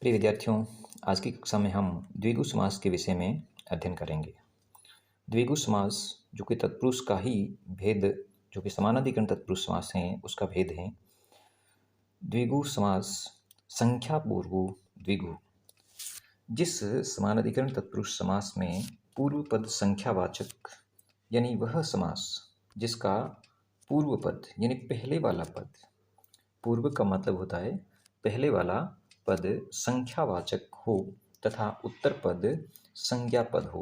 प्रिय विद्यार्थियों, आज की कक्षा में हम द्विगु समास के विषय में अध्ययन करेंगे। द्विगु समास जो कि तत्पुरुष का ही भेद, जो कि समानाधिकरण तत्पुरुष समास हैं, उसका भेद है। द्विगु समास संख्यापूर्व द्विगु। जिस समानाधिकरण तत्पुरुष समास में पूर्व पद संख्यावाचक, यानी वह समास जिसका पूर्व पद यानी पहले वाला पद, पूर्व का मतलब होता है पहले वाला पद संख्यावाचक हो तथा उत्तर पद संज्ञा पद हो,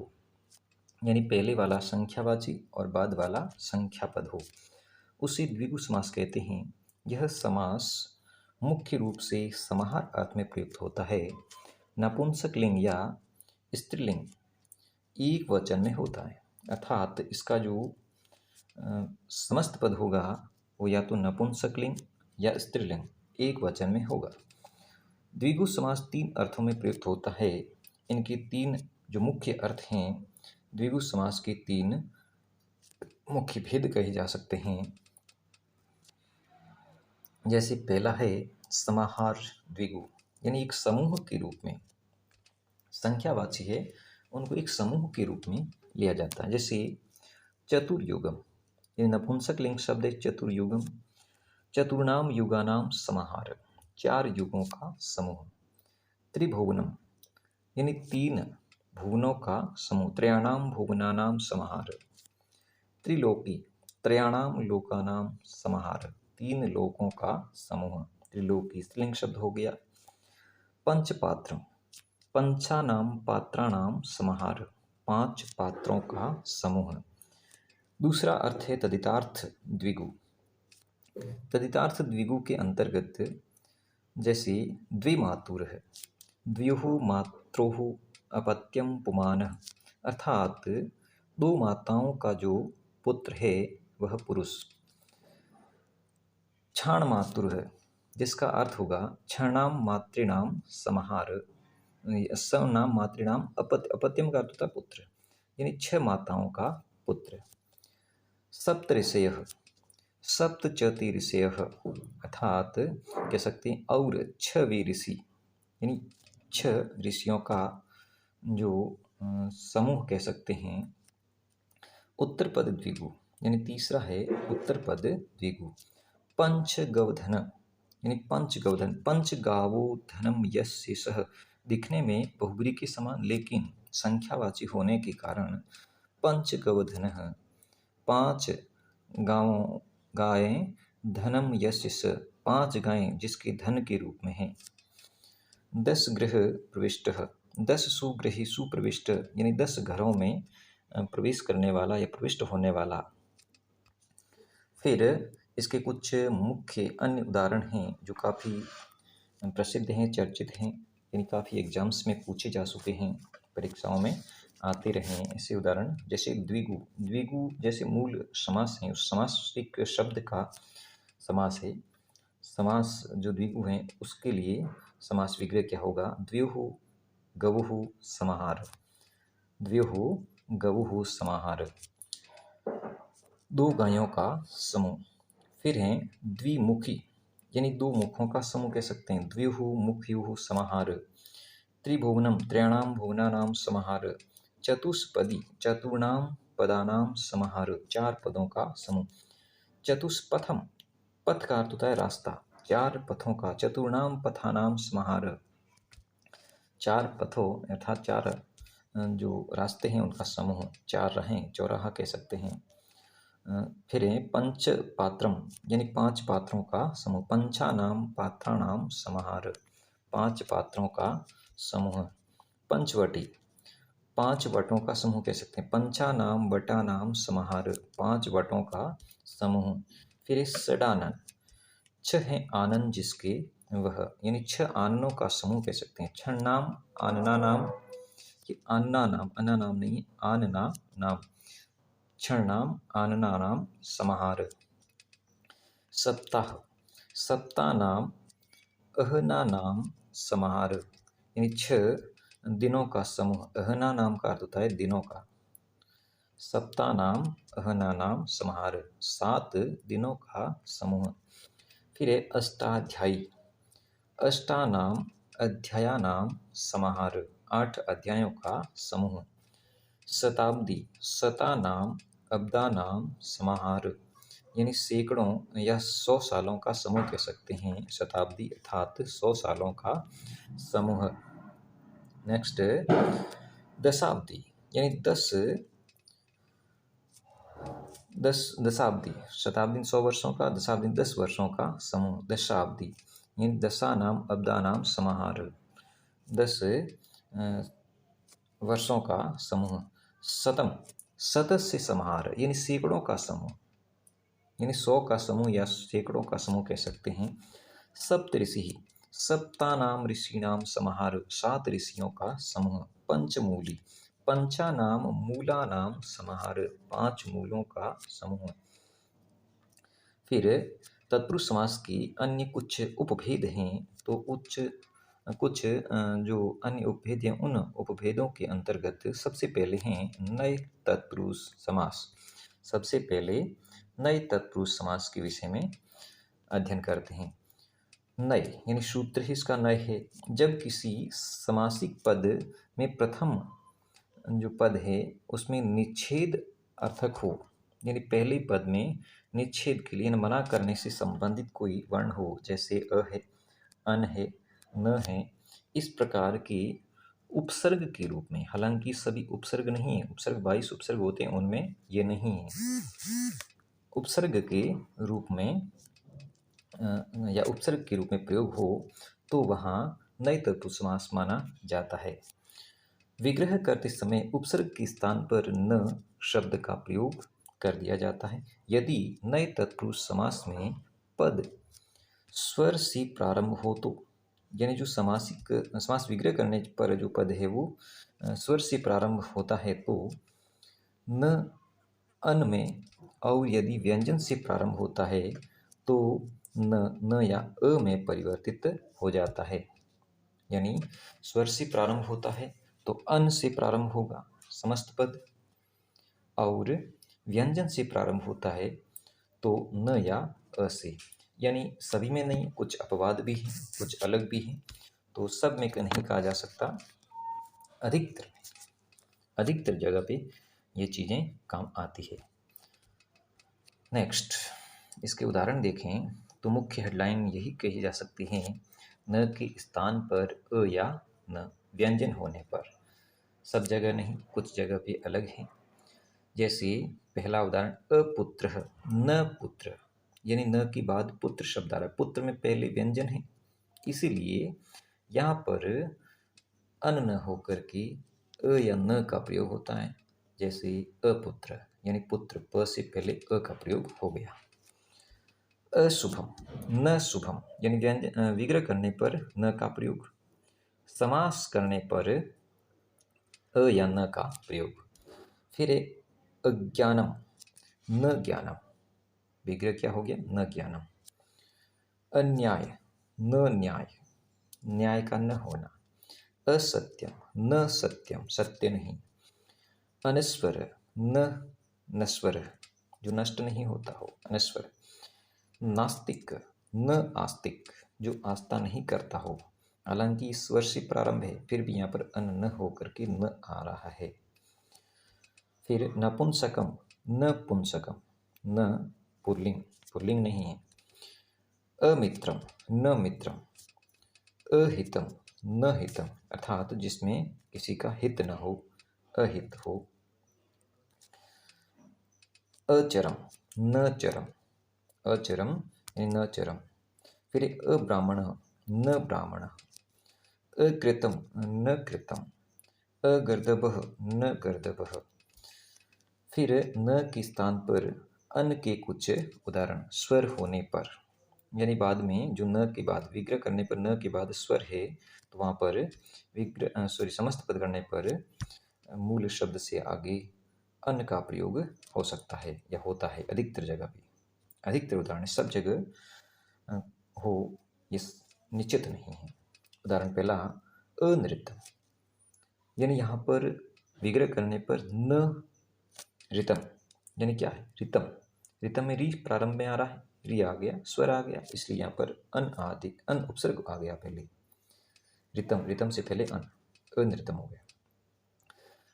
यानी पहले वाला संख्यावाची और बाद वाला संख्या पद हो, उसे द्विगु समास कहते हैं। यह समास मुख्य रूप से समाहार अर्थ में प्रयुक्त होता है। नपुंसकलिंग या स्त्रीलिंग एक वचन में होता है, अर्थात इसका जो समस्त पद होगा वो या तो नपुंसकलिंग या स्त्रीलिंग एक वचन में होगा। द्विगु समास तीन अर्थों में प्रयुक्त होता है। इनके तीन जो मुख्य अर्थ हैं, द्विगु समास के तीन मुख्य भेद कहे जा सकते हैं। जैसे पहला है समाहार द्विगु, यानी एक समूह के रूप में, संख्यावाची है उनको एक समूह के रूप में लिया जाता है। जैसे चतुर्युगम, ये नपुंसकलिंग शब्द है चतुर्युगम। चतुर्नाम युगानाम समाहार, चार युगों का समूह। त्रिभुवनम, यानी तीन भुवनों का समूह। त्रयाणाम भुवनानाम समाहार। त्रिलोकी, त्रयाणाम लोकानाम समाहार, तीन लोकों का समूह। त्रिलोकी स्त्रीलिंग शब्द हो गया। पंचपात्रम, पंचानाम पात्राणाम समाहार, पांच पात्रों का समूह। दूसरा अर्थ है तदितार्थ द्विगु। तदितार्थ द्विगु के अंतर्गत जैसे द्विमातुर है, द्व्युः मात्रोः अपत्यम पुमानः, अर्थात दो माताओं का जो पुत्र है वह पुरुष। क्षाण मातुर है, जिसका अर्थ होगा क्षणाम मातृणाम समाहार, सनाम मातृणाम अपत्यम का अर्थ होता है पुत्र, यानी छह माताओं का पुत्र। सप्त ऋषयः, सप्तचति ऋषयः, अर्थात कह सकते हैं और छह ऋषि, यानी छह ऋषियों का जो समूह कह सकते हैं। उत्तर पद द्विगु, यानी तीसरा है उत्तर पद द्विगु। पंच गवधन, यानी पंच गवधन, पंच गावो धनम यस्य सह, दिखने में बहुब्री के समान लेकिन संख्यावाची होने के कारण पंच गवधन, पांच गांवों गायें, धनम यस्य स, पांच गायें जिसके धन के रूप में हैं। दस गृह प्रविष्ट, दस सुगृही सुप्रविष्ट, यानी 10 घरों में प्रवेश करने वाला या प्रविष्ट होने वाला। फिर इसके कुछ मुख्य अन्य उदाहरण हैं जो काफ़ी प्रसिद्ध हैं, चर्चित हैं, यानी काफ़ी एग्जाम्स में पूछे जा चुके हैं, परीक्षाओं में आते रहे हैं ऐसे उदाहरण। जैसे द्विगु, द्विगु जैसे मूल समास है, उस समासिक शब्द का समास है। समास जो द्विगु हैं उसके लिए समास विग्रह क्या होगा? द्व्युः गवुः समाहार, द्व्युः गवुः समाहार, दो गायों का समूह। फिर हैं द्विमुखी, यानी दो मुखों का समूह कह सकते हैं। द्व्युः मुखयोः समाहार। त्रिभुवनम, त्रयाणाम भुवनानाम समाहार। चतुष्पदी, चतुर्णाम पदानाम समाहार, चार पदों का समूह। चतुष्पथम, पथ का अर्थ होता है रास्ता, चार पथों का। चतुर्णाम पथानाम समाहार, चार पथों अर्थात चार जो रास्ते हैं उनका समूह, चार राहें, चौराहा कह सकते हैं। फिर है पंच पात्रम, यानी पांच पात्रों का समूह। पंचानाम पात्राणाम समाहार, पांच पात्रों का समूह। पंचवटी, पांच वटों का समूह कह सकते हैं। पंचानाम वटानाम समाहार, पांच वटों का समूह। फिर है षडानन, छह है आनन जिसके वह, यानी छह आननों का समूह कह सकते हैं। क्षणाम आनना नाम, ये आनना नाम, अन्ना नाम नहीं, आनना नाम। क्षणाम आनना नाम समाहार। सप्ताह, सप्तानाम अहना नाम समाहार, यानी छह दिनों का समूह। अहना नाम का अर्थ होता है दिनों का। सप्तानाम अहना नाम समाहार, 7 दिनों का समूह। फिर है अष्टाध्यायी, अष्टानाम अध्यायानां समाहार, 8 अध्यायों का समूह। शताब्दी, शतानाम अब्दानाम समाहार, यानी सैकड़ों या 100 सालों का समूह कह सकते हैं। शताब्दी अर्थात 100 सालों का समूह। नेक्स्ट, दशाब्दी, यानी दशाब्दी, शताब्दी 100 वर्षों का, दशाब्दी 10 वर्षों का समूह। दशाब्दी यानी दशानाम अब्दानाम समाहार, 10 वर्षों का समूह। शतम, शत से समाहार, यानी सैकड़ों का समूह, यानी 100 का समूह या सैकड़ों का समूह कह सकते हैं। सप्तऋषि, सप्तानाम ऋषिणाम समाहार, 7 ऋषियों का समूह। पंचमूली, पंचानाम मूलानाम समाहार, 5 मूलों का समूह। फिर तत्पुरुष समास की अन्य कुछ उपभेद हैं, तो कुछ जो अन्य उपभेद हैं, उन उपभेदों के अंतर्गत सबसे पहले हैं नए तत्पुरुष समास। सबसे पहले नए तत्पुरुष समास के विषय में अध्ययन करते हैं। नए यानी सूत्र ही इसका नए है। जब किसी समासिक पद में प्रथम जो पद है उसमें निच्छेद अर्थक हो, यानी पहले पद में निच्छेद के लिए मना करने से संबंधित कोई वर्ण हो, जैसे अ है, अन है, न है, इस प्रकार के उपसर्ग के रूप में। हालांकि सभी उपसर्ग नहीं है, उपसर्ग 22 उपसर्ग होते हैं, उनमें ये नहीं है। उपसर्ग के रूप में या उपसर्ग के रूप में प्रयोग हो तो वहाँ नए तत्पुरुष समास माना जाता है। विग्रह करते समय उपसर्ग के स्थान पर न शब्द का प्रयोग कर दिया जाता है। यदि नए तत्पुरुष समास में पद स्वर से प्रारंभ हो तो, यानी जो समास विग्रह करने पर जो पद है वो स्वर से प्रारंभ होता है तो न, अन में, और यदि व्यंजन से प्रारंभ होता है तो न या अ में परिवर्तित हो जाता है। यानी स्वर से प्रारंभ होता है तो अन से प्रारंभ होगा समस्त पद, और व्यंजन से प्रारंभ होता है तो न या अ से। यानी सभी में नहीं, कुछ अपवाद भी हैं, कुछ अलग भी हैं, तो सब में नहीं कहा जा सकता। अधिकतर जगह पे ये चीज़ें काम आती है। नेक्स्ट, इसके उदाहरण देखें तो मुख्य हेडलाइन यही कही जा सकती है, न के स्थान पर अ या न व्यंजन होने पर। सब जगह नहीं, कुछ जगह पे अलग है। जैसे पहला उदाहरण, अपुत्र न पुत्र, यानी न के बाद पुत्र शब्द आ रहा है, पुत्र में पहले व्यंजन है, इसीलिए यहाँ पर अन न होकर के अ या न का प्रयोग होता है। जैसे अपुत्र यानी पुत्र, प से पहले अ का प्रयोग हो गया। अशुभम न शुभम, यानी व्यंजन विग्रह करने पर न का प्रयोग, समास करने पर अ या न का प्रयोग। फिर अज्ञानम न ज्ञानम, विग्रह क्या हो गया, न ज्ञानम। अन्याय न न्याय, न्याय का न होना। असत्यम न सत्यम, सत्य नहीं। अनस्वर न नश्वर, जो नष्ट नहीं होता हो, अनस्वर। नास्तिक न आस्तिक, जो आस्था नहीं करता हो। हालांकि स्वर से प्रारंभ है, फिर भी यहाँ पर अन न होकर के न आ रहा है। फिर नपुंसकम न पुंसकम, न पुल्लिंग, पुल्लिंग नहीं है। अमित्रम न मित्रम, अहितम न हितम, अर्थात जिसमें किसी का हित न हो, अहित हो। अचरम न चरम, अचरम यानी न चरम। फिर अब्राह्मण न ब्राह्मण, अकृतम न कृतम, अगर्दभः न गर्दभः। फिर न के स्थान पर अन के कुछ उदाहरण स्वर होने पर, यानी बाद में जो न के बाद विग्रह करने पर न के बाद स्वर है, तो वहाँ पर समस्त पद करने पर मूल शब्द से आगे अन का प्रयोग हो सकता है या होता है। अधिकतर जगह पे, अधिकतर उदाहरण, सब जगह हो ये निश्चित नहीं है। उदाहरण पहला, अनृतम, यानी यहाँ पर विग्रह करने पर न रितम, यानी क्या है, रितम। रितम में री प्रारंभ में आ रहा है, री आ गया, स्वर आ गया, इसलिए यहाँ पर अन उपसर्ग आ गया पहले। रितम, रितम से पहले अन, अनृतम हो गया।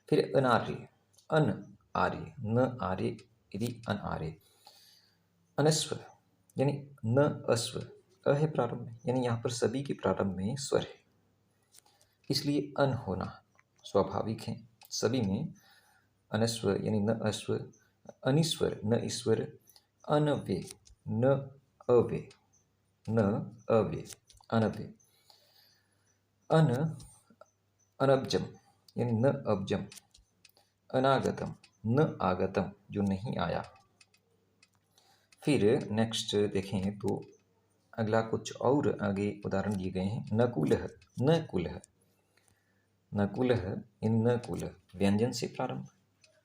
फिर अनार्य, अन आर्य, न आर्य यदि अन आर्य। अनस्वर यानी न अस्वर, अ है प्रारंभ में, यानी यहाँ पर सभी के प्रारंभ में स्वर है, इसलिए अन होना स्वाभाविक है। सभी में अनस्वर यानी न अस्वर, अनिस्वर न ईश्वर, अनव्यय न अव्यय, न अव्यय अनव्यय, अन अनब्जम यानी न अब्जम, अनागतम न आगतम जो नहीं आया। फिर नेक्स्ट देखें तो अगला कुछ और आगे उदाहरण दिए गए हैं। नकुलः, नकुलः, नकुलः इन नकुल व्यंजन से प्रारंभ,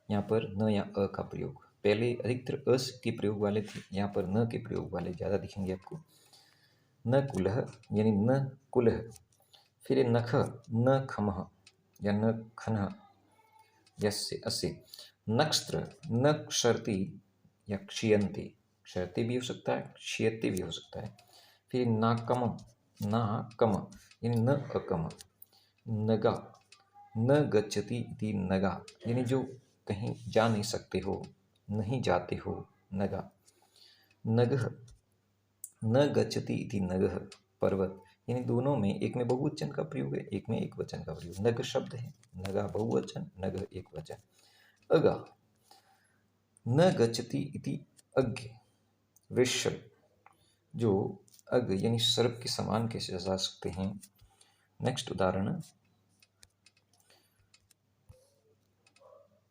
यहाँ पर न या अ का प्रयोग, पहले अधिकतर अस के प्रयोग वाले थे, यहाँ पर न के प्रयोग वाले ज़्यादा दिखेंगे आपको। नकुलः यानी न कुलः। फिर नख, न खमः या न खनः, यस्य अस्य। नक्षत्र, न क्षरति या क्षीयन्ते, क्षरते भी हो सकता है, क्षीयते भी हो सकता है। फिर नाकम, नाकम यानी न अकम। नगा, न गच्छति इति नगा यानी जो कहीं जा नहीं सकते हो, नहीं जाते हो, नगा। नगः, न गच्छति इति नगः पर्वत, यानी दोनों में, एक में बहुवचन का प्रयोग है, एक में एक वचन का प्रयोग। नग शब्द है, नगा बहुवचन, नग एक वचन। अगा, न गच्छति इति अज्ञ, वृषभ जो अग यानी सर्प के समान कैसे जा सकते हैं। नेक्स्ट उदाहरण,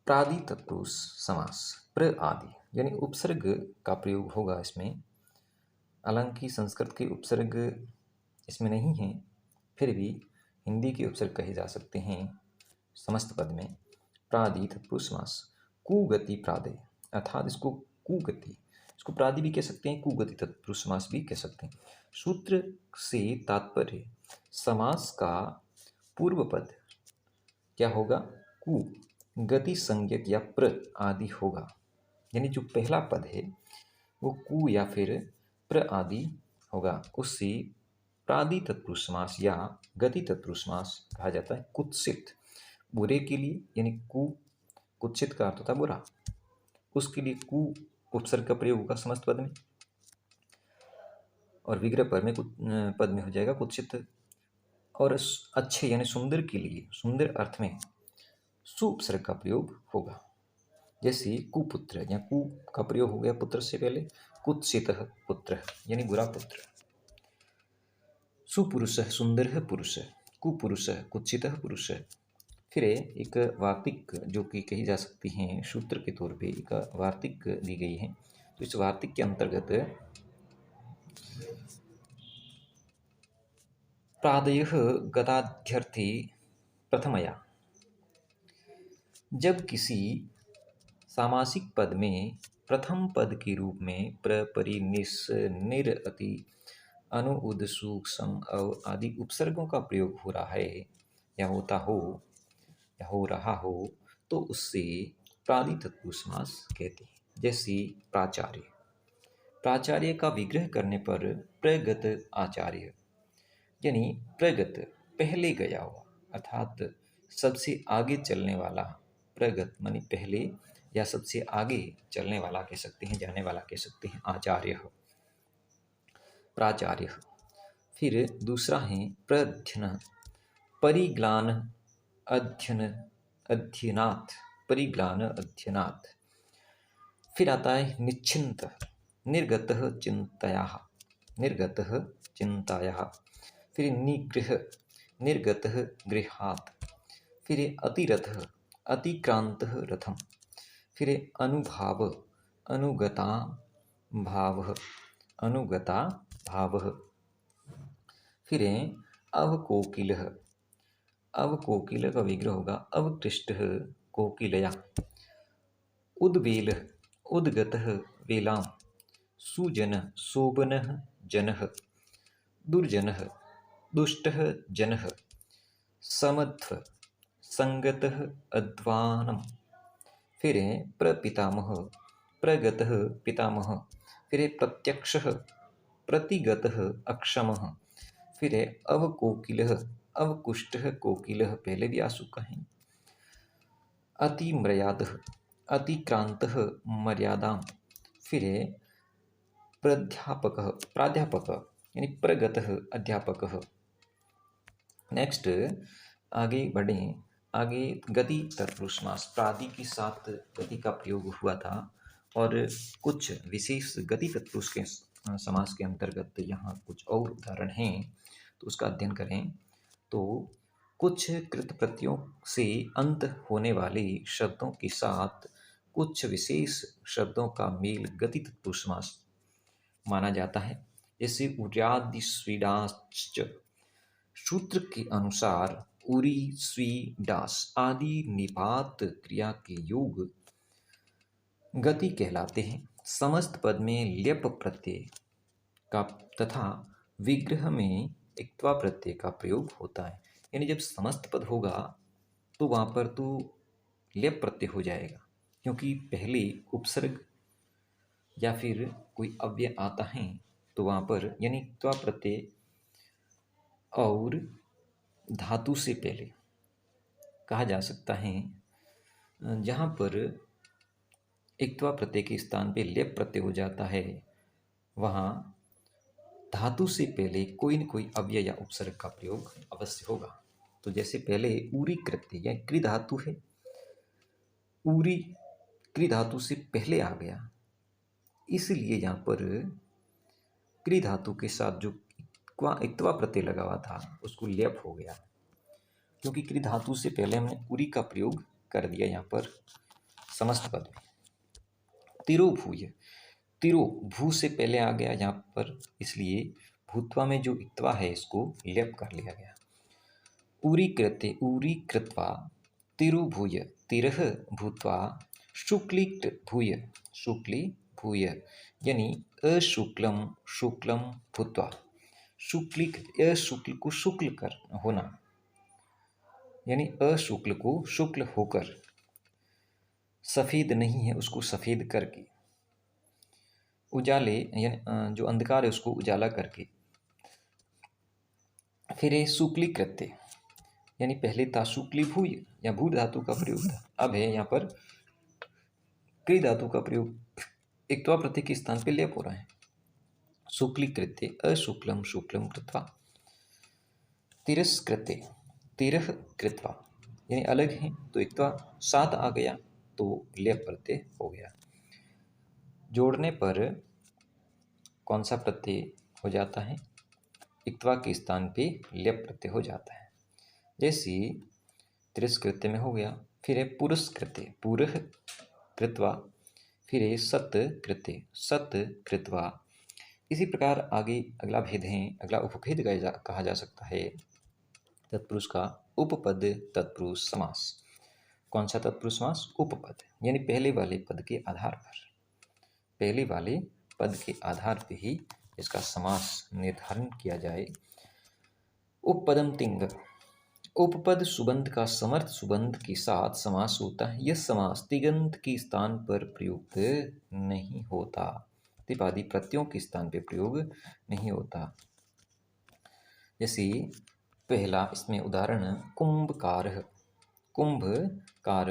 प्रादि तत्पुरुष समास, प्र आदि यानी उपसर्ग का प्रयोग होगा इसमें। हालांकि संस्कृत के उपसर्ग इसमें नहीं है, फिर भी हिंदी के उपसर्ग कहे जा सकते हैं समस्त पद में। प्रादि तत्पुरुष समास, कुगति प्रादे, अर्थात इसको कुगति, इसको प्रादि भी कह सकते हैं, कुगति तत्पुरुष समास भी कह सकते हैं। सूत्र से तात्पर्य समास का पूर्व पद क्या होगा, कु, गति संज्ञक या प्र आदि होगा, यानी जो पहला पद है वो कु या फिर प्र आदि होगा, उससे प्रादि तत्पुरुष समास या गति तत्पुरुष समास कहा जाता है। कुत्सित, बुरे के लिए, यानी कु, कुत्सित का अर्थ होता है बुरा, उसके लिए कु उपसर्ग का प्रयोग होगा समस्त पद में, और विग्रह पद में हो जाएगा कुत्सित। और अच्छे यानी सुंदर के लिए, सुंदर अर्थ में सु उपसर्ग का प्रयोग होगा, जैसे कुपुत्र या कु का प्रयोग हो गया पुत्र से पहले, कुत्सितः पुत्र यानी बुरा पुत्र। सुपुरुषः सुंदर पुरुष, कुपुरुषः कुत्सितः पुरुष। फिर एक वार्तिक जो कि कही जा सकती हैं सूत्र के तौर पे, एक वार्तिक दी गई है, तो इस वार्तिक के अंतर्गत प्रादयः गदाध्यर्थी प्रथमया, जब किसी सामासिक पद में प्रथम पद के रूप में प्र, परि, निस, निर, अति, अनु, उद, सूक्ष्म, सम, अव आदि उपसर्गों का प्रयोग हो रहा है या होता हो या हो रहा हो, तो उससे प्रादि तत्पुरुष समास कहते हैं। जैसे प्राचार्य, प्राचार्य का विग्रह करने पर प्रगत आचार्य, यानी प्रगत पहले गया हुआ, अर्थात सबसे आगे चलने वाला। प्रगत मानी पहले या सबसे आगे चलने वाला कह सकते हैं, जाने वाला कह सकते हैं, आचार्य, प्राचार्य। फिर दूसरा है प्रध्यन, परिग्लान, अध्ययन, अध्ययनात्, परिग्लान अध्ययनात्। फिर आता है निश्चिंत, निर्गतः चिंतयाः, निर्गतः चिंतायाः। फिर निग्रह, निर्गतः गृहात्। फिर अतिरथः, अतिक्रांतः रथम। फिर अनुभाव, अनुगता भावः, अनुगता भावः। फिर अवकोकिलः, अवकोकिल का विग्रह होगा अवकृष्टः कोकिलया। उद्वेलः, उद्गतः वेलां। सुजनः, शोभनः जनः। दुर्जनः, दुष्टः जनः। समध्व, संगतः अध्वानम। फिर प्रपितामह, प्रगतः पितामह। फिर प्रत्यक्षः, प्रतिगतः अक्षमः। फिर अवकोकिलः, अवकुष्ठः कोकिलः पहले भी आ चुका है। अतिम्रयादः अतिक्रांतः मर्यादां, फिर है प्राध्यापकः यानी प्रगतः अध्यापकः। नेक्स्ट आगे बढ़ें। आगे गति तत्पुरुष समास, प्रादि के साथ गति का प्रयोग हुआ था और कुछ विशेष गति तत्पुरुष के समास के अंतर्गत यहाँ कुछ और उदाहरण हैं, तो उसका अध्ययन करें। तो कुछ कृत प्रत्ययों से अंत होने वाले शब्दों के साथ कुछ विशेष शब्दों का मेल गति तत्पुरुष समास माना जाता है। जैसे उर्यादि स्वीडाश्च, सूत्र के अनुसार उरी स्वी डास आदि निपात क्रिया के योग गति कहलाते हैं। समस्त पद में ल्यप प्रत्यय का तथा विग्रह में इक्त्वा प्रत्यय का प्रयोग होता है। यानी जब समस्त पद होगा तो वहाँ पर तो ल्यप प्रत्यय हो जाएगा, क्योंकि पहले उपसर्ग या फिर कोई अव्यय आता है तो वहाँ पर यानी इक्त्वा प्रत्यय और धातु से पहले कहा जा सकता है। जहाँ पर इक्त्वा प्रत्यय के स्थान पे ल्यप प्रत्यय हो जाता है, वहाँ धातु से पहले कोई न कोई अव्यय या उपसर्ग का प्रयोग अवश्य होगा। तो जैसे पहले ऊरी कृत्य या कृ धातु है, ऊरी कृ धातु से पहले आ गया, इसलिए यहाँ पर कृ धातु के साथ जो इक्त्वा प्रत्यय लगा हुआ था उसको ल्यप हो गया, क्योंकि कृ धातु से पहले हमने उरी का प्रयोग कर दिया यहाँ पर समस्त पद में। तिरो भूय, तिरो भू से पहले आ गया यहाँ पर, इसलिए भूत्वा में जो इक्त्वा है इसको ल्यप कर लिया गया। उरी कृत्य उरी कृत्वा तिरु भूय, तिरह भूत्वा शुक्लिट भूय, शुक्ली भूय यानी अशुक्लम शुक्लम भूत्वा, शुक्लिक अशुक्ल को शुक्ल कर होना, यानी अशुक्ल को शुक्ल होकर, सफ़ेद नहीं है उसको सफ़ेद करके, उजाले यानी जो अंधकार है उसको उजाला करके। फिर ये शुक्ली कृत्य यानी पहले था शुक्ली भूय या भू धातु का प्रयोग था, अब है यहाँ पर कृ धातु का प्रयोग, इक्त्वा प्रत्यय के स्थान पे लेप हो रहा है। शुक्ली कृत्य अशुक्लम शुक्लम कृत्वा, तिरस्कृत्य तिरह कृत्वा यानी अलग है तो इक्त्वा साथ आ गया तो लेप प्रत्यय हो गया। जोड़ने पर कौन सा प्रत्यय हो जाता है? इक्त्वा के स्थान पे लेप प्रत्यय हो जाता है। जैसे तिरस्कृत्य में हो गया। फिर है पुरस्कृत्य पुरः कृत्वा, फिर है सत कृत्य सत कृत्वा। इसी प्रकार आगे अगला भेद है, अगला उपभेद कहा जा सकता है तत्पुरुष का उपपद तत्पुरुष समास। कौन सा तत्पुरुष समास? उपपद यानी पहले वाले पद के आधार पर, पहले वाले पद के आधार पर ही इसका समास निर्धारण किया जाए। उपपदम तिंग, उपपद सुबंध का समर्थ सुबंध के साथ समास होता है। यह समास तिगंत के स्थान पर प्रयुक्त नहीं होता, तिपादी प्रत्ययों के स्थान पर प्रयोग नहीं होता। जैसे पहला इसमें उदाहरण कुंभकार, कुंभकार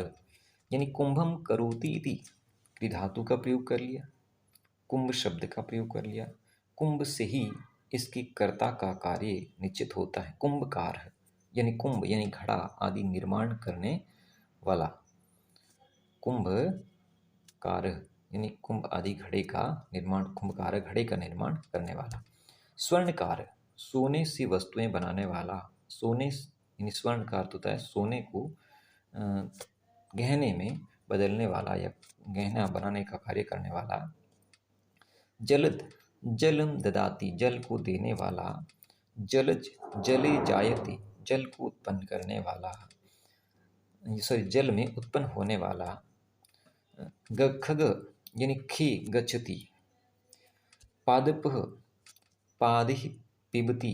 यानी कुंभम करोति इति कृ धातु का प्रयोग कर लिया, कुंभ शब्द का प्रयोग कर लिया। कुंभ से ही इसके कर्ता का कार्य निश्चित होता है। कुंभकार यानी कुंभ यानी घड़ा आदि निर्माण करने वाला, कुंभकार यानी कुंभ आदि घड़े का निर्माण, कुंभकार घड़े का निर्माण करने वाला। स्वर्णकार सोने से वस्तुएं बनाने वाला, सोने यानी स्वर्ण का अर्थ होता है सोने को गहने में बदलने वाला या गहना बनाने का कार्य करने वाला। जलद जलम ददाती जल को देने वाला, जलज जले जायते जल को उत्पन्न करने वाला, सॉरी जल में उत्पन्न होने वाला। खग यानी खे गच्छति, पादपः पादिः पिबती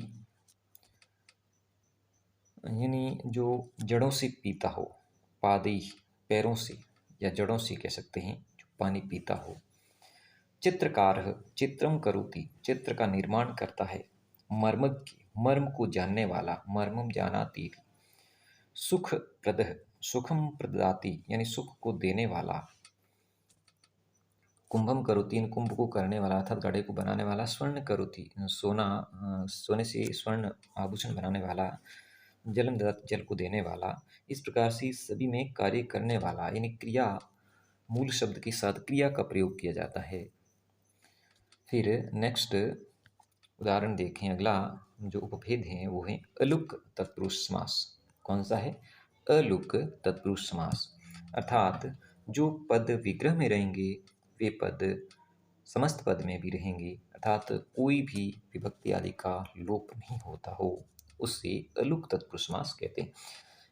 यानी जो जड़ों से पीता हो, पादी पैरों से या जड़ों से कह सकते हैं, जो पानी पीता हो। चित्रकार चित्रम करोति चित्र का निर्माण करता है। मर्मज्ञ, मर्म को जानने वाला, मर्मम जानाति। सुखप्रदः, सुखम प्रदाति यानी सुख को देने वाला। कुंभम करोति, इन कुंभ को करने वाला अर्थात घड़े को बनाने वाला। स्वर्ण करोति, सोना, सोने से स्वर्ण आभूषण बनाने वाला। जलम ददाति, जल को देने वाला। इस प्रकार से सभी में कार्य करने वाला, यानी क्रिया मूल शब्द के साथ क्रिया का प्रयोग किया जाता है। फिर नेक्स्ट उदाहरण देखें। अगला जो उपभेद है वो है अलुक तत्पुरुष समास। कौन सा है? अलुक तत्पुरुष समास। अर्थात जो पद विग्रह में रहेंगे वे पद समस्त पद में भी रहेंगे, अर्थात कोई भी विभक्ति आदि का लोप नहीं होता हो, उससे अलुक तत्पुरुष समास कहते हैं।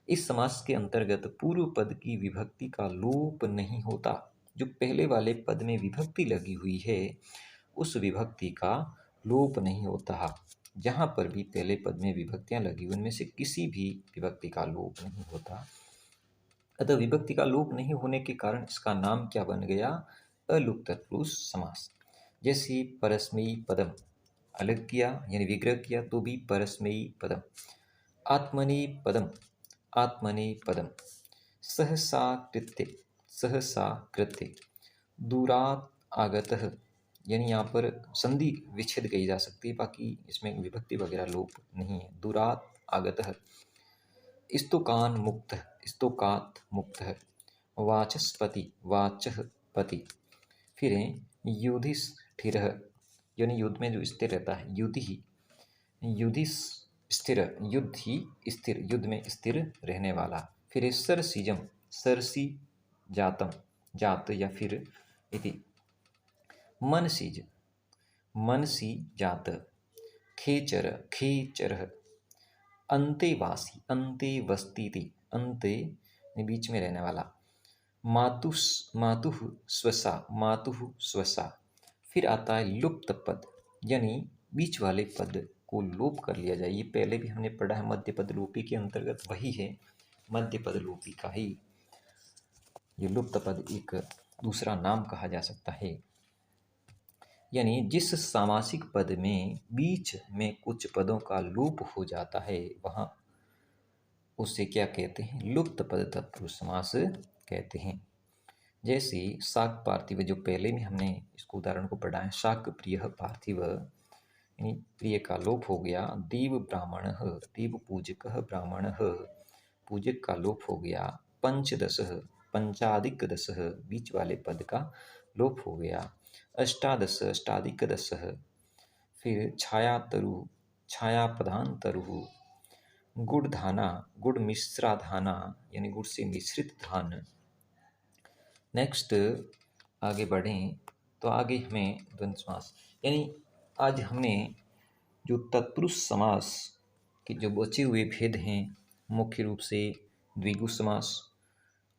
इस समास के अंतर्गत पूर्व पद की विभक्ति का लोप नहीं होता। जो पहले वाले पद में विभक्ति लगी हुई है उस विभक्ति का लोप नहीं होता। जहाँ पर भी पहले पद में विभक्तियाँ लगी उनमें से किसी भी विभक्ति का लोप नहीं होता। अतः विभक्ति का लोप नहीं होने के कारण इसका नाम क्या बन गया? अलुक तत्पुरुष समास। जैसे परस्मयी पदम, अलग किया यानी विग्रह किया तो भी परस्मयी पदम। आत्मनि पदम, आत्मनि पदम। सहसा कृत्य, सहसा कृत्य। दूरात् आगतः, यानी यहाँ पर संधि विच्छेद कही जा सकती है, बाकी इसमें विभक्ति वगैरह लोप नहीं है। दूरात् आगतः। स्तोकान मुक्त, स्तोकात मुक्त। वाचस्पति, वाचः पति। फिर है युधिष्ठिर, यानी युद्ध में जो स्थिर रहता है, युधि, युधिष्ठिर, युद्ध ही स्थिर, युद्ध में स्थिर रहने वाला। फिर है सरसीजम, सरसी जातम, जात या फिर इति। मनसीज, मनसी जात। खेचर, खेचर। अंतेवासी, अंतेवस्तीति, अंते बीच में रहने वाला। मातुस, मातुः स्वसा, मातुः स्वसा। फिर आता है लुप्त पद, यानी बीच वाले पद को लोप कर लिया जाए। ये पहले भी हमने पढ़ा है, मध्य पद लोपी के अंतर्गत वही है, मध्य पद लोपी का ही ये लुप्त पद एक दूसरा नाम कहा जा सकता है। यानी जिस सामासिक पद में बीच में कुछ पदों का लोप हो जाता है वहाँ उसे क्या कहते हैं? लुप्त पद तत्पुरुष समास कहते हैं। जैसे शाक पार्थिव, जो पहले में हमने इसको उदाहरण को पढ़ा है, शाक प्रिय पार्थिव, यानी प्रिय का लोप हो गया। देव ब्राह्मण, देव पूजक ब्राह्मण, पूजक का लोप हो गया। पंचदश, पंचाधिक दश, बीच वाले पद का लोप हो गया। अष्टादश, अष्टाधिक दश। फिर छाया तरु, छाया प्रधान तरु। गुड़ धाना, गुड़ मिश्रा धाना, यानी गुड़ से मिश्रित धान। नेक्स्ट आगे बढ़ें तो आगे हमें द्वंद्व समास, यानी आज हमने जो तत्पुरुष समास के जो बचे हुए भेद हैं, मुख्य रूप से द्विगु समास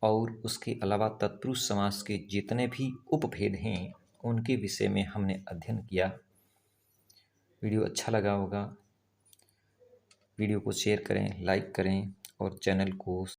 और उसके अलावा तत्पुरुष समास के जितने भी उपभेद हैं उनके विषय में हमने अध्ययन किया। वीडियो अच्छा लगा होगा, वीडियो को शेयर करें, लाइक करें और चैनल को